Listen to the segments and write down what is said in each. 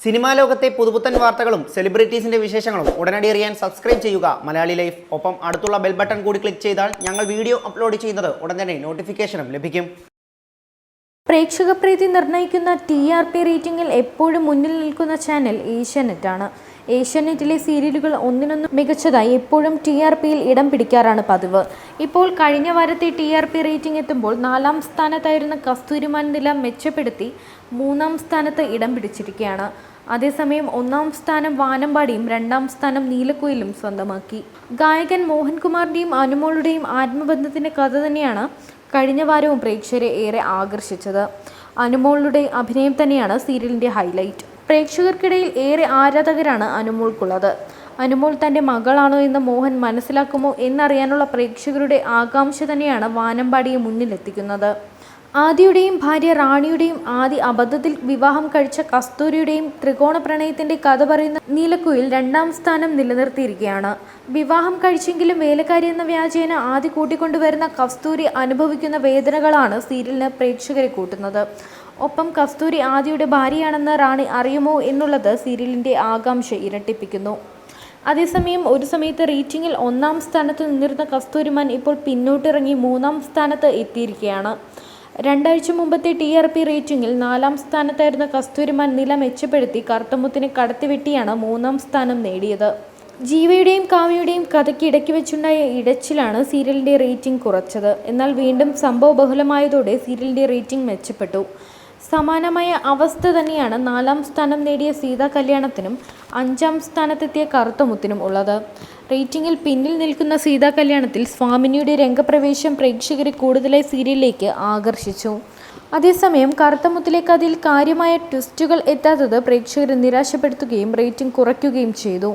Cinema ലോകത്തെ പുതുപുത്തൻ വാർത്തകളും സെലിബ്രിറ്റീസിന്റെ വിശേഷങ്ങളും ഉടനടി അറിയാൻ സബ്സ്ക്രൈബ് ചെയ്യുക മലയാളി ലൈഫ്. ഒപ്പം അടുത്തുള്ള ബെൽ ബട്ടൺ കൂടി ക്ലിക്ക് ചെയ്താൽ ഞങ്ങൾ വീഡിയോ അപ്ലോഡ് ചെയ്യുന്നത് ഉടൻ തന്നെ നോട്ടിഫിക്കേഷനും ലഭിക്കും. പ്രേക്ഷക പ്രീതി നിർണ്ണയിക്കുന്ന TRP റേറ്റിംഗിൽ എപ്പോഴും മുന്നിൽ നിൽക്കുന്ന ചാനൽ ഏഷ്യാനെറ്റാണ്. ഏഷ്യാനെറ്റിലെ സീരിയലുകൾ ഒന്നിനൊന്നും മികച്ചതായി എപ്പോഴും TRPയിൽ ഇടം പിടിക്കാറാണ് പതിവ്. ഇപ്പോൾ കഴിഞ്ഞ വാരത്തെ TRP റേറ്റിംഗ് എത്തുമ്പോൾ 4-ാം സ്ഥാനത്തായിരുന്ന കസ്തൂരിമാൻ നില മെച്ചപ്പെടുത്തി 3-ാം സ്ഥാനത്ത് ഇടം പിടിച്ചിരിക്കുകയാണ്. അതേസമയം 1-ാം സ്ഥാനം വാനമ്പാടിയും 2-ാം സ്ഥാനം നീലക്കുയിലും സ്വന്തമാക്കി. ഗായകൻ മോഹൻകുമാറിൻ്റെയും അനുമോളുടെയും ആത്മബന്ധത്തിൻ്റെ കഥ തന്നെയാണ് കഴിഞ്ഞ വാരവും പ്രേക്ഷകരെ ഏറെ ആകർഷിച്ചത്. അനുമോളുടെ അഭിനയം തന്നെയാണ് സീരിയലിൻ്റെ ഹൈലൈറ്റ്. പ്രേക്ഷകർക്കിടയിൽ ഏറെ ആരാധകരാണ് അനുമോൾക്കുള്ളത്. അനുമോൾ തൻ്റെ മകളാണോ എന്ന് മോഹൻ മനസ്സിലാക്കുമോ എന്നറിയാനുള്ള പ്രേക്ഷകരുടെ ആകാംക്ഷ തന്നെയാണ് വാനമ്പാടിയെ മുന്നിലെത്തിക്കുന്നത്. ആദിയുടെയും ഭാര്യ റാണിയുടെയും ആദി അബദ്ധത്തിൽ വിവാഹം കഴിച്ച കസ്തൂരിയുടെയും ത്രികോണ പ്രണയത്തിൻ്റെ കഥ പറയുന്ന നീലക്കുയിൽ 2-ാം സ്ഥാനം നിലനിർത്തിയിരിക്കുകയാണ്. വിവാഹം കഴിച്ചെങ്കിലും വേലക്കാരി എന്ന വ്യാജേന ആദി കൂട്ടിക്കൊണ്ടുവരുന്ന കസ്തൂരി അനുഭവിക്കുന്ന വേദനകളാണ് സീരിയലിന് പ്രേക്ഷകരെ കൂട്ടുന്നത്. ഒപ്പം കസ്തൂരി ആദിയുടെ ഭാര്യയാണെന്ന് റാണി അറിയുമോ എന്നുള്ളത് സീരിയലിൻ്റെ ആകാംക്ഷ ഇരട്ടിപ്പിക്കുന്നു. അതേസമയം ഒരു സമയത്ത് റേറ്റിംഗിൽ 1-ാം സ്ഥാനത്ത് നിന്നിരുന്ന കസ്തൂരിമാൻ ഇപ്പോൾ പിന്നോട്ടിറങ്ങി 3-ാം സ്ഥാനത്ത് എത്തിയിരിക്കുകയാണ്. 2 ആഴ്ച മുമ്പത്തെ TRP റേറ്റിംഗിൽ 4-ാം സ്ഥാനത്തായിരുന്ന കസ്തൂരിമാൻ നില മെച്ചപ്പെടുത്തി കറുത്തമുത്തിനെ കടത്തിവെട്ടിയാണ് 3-ാം സ്ഥാനം നേടിയത്. ജീവയുടെയും കാവ്യയുടെയും കഥയ്ക്ക് ഇടയ്ക്ക് വെച്ചുണ്ടായ ഇടച്ചിലാണ് സീരിയലിൻ്റെ റേറ്റിംഗ് കുറച്ചത്. എന്നാൽ വീണ്ടും സംഭവബഹുലമായതോടെ സീരിയലിൻ്റെ റേറ്റിംഗ് മെച്ചപ്പെട്ടു. സമാനമായ അവസ്ഥ തന്നെയാണ് 4-ാം സ്ഥാനം നേടിയ സീതാ കല്യാണത്തിനും 5-ാം സ്ഥാനത്തെത്തിയ കറുത്തമുത്തിനും ഉള്ളത്. റേറ്റിംഗിൽ പിന്നിൽ നിൽക്കുന്ന സീതാ കല്യാണത്തിൽ സ്വാമിനിയുടെ രംഗപ്രവേശം പ്രേക്ഷകരെ കൂടുതലായി സീരിയലിലേക്ക് ആകർഷിച്ചു. അതേസമയം കറുത്തമുത്തിലെ കഥയിൽ കാര്യമായ ട്വിസ്റ്റുകൾ എത്താത്തത് പ്രേക്ഷകരെ നിരാശപ്പെടുത്തുകയും റേറ്റിംഗ് കുറയ്ക്കുകയും ചെയ്തു.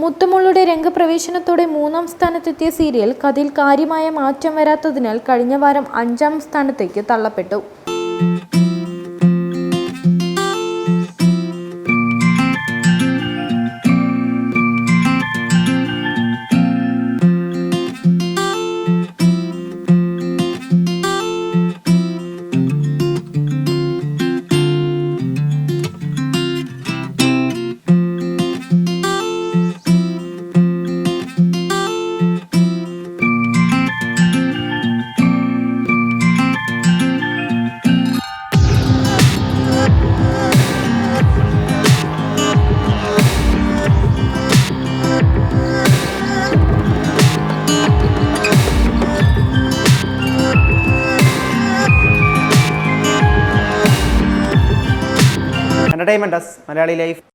മുത്തുമുള്ളുടെ രംഗപ്രവേശനത്തോടെ 3-ാം സ്ഥാനത്തെത്തിയ സീരിയൽ കഥയിൽ കാര്യമായ മാറ്റം വരാത്തതിനാൽ കഴിഞ്ഞ വാരം 5-ാം സ്ഥാനത്തേക്ക് തള്ളപ്പെട്ടു. Entertainment desk, Malayali life.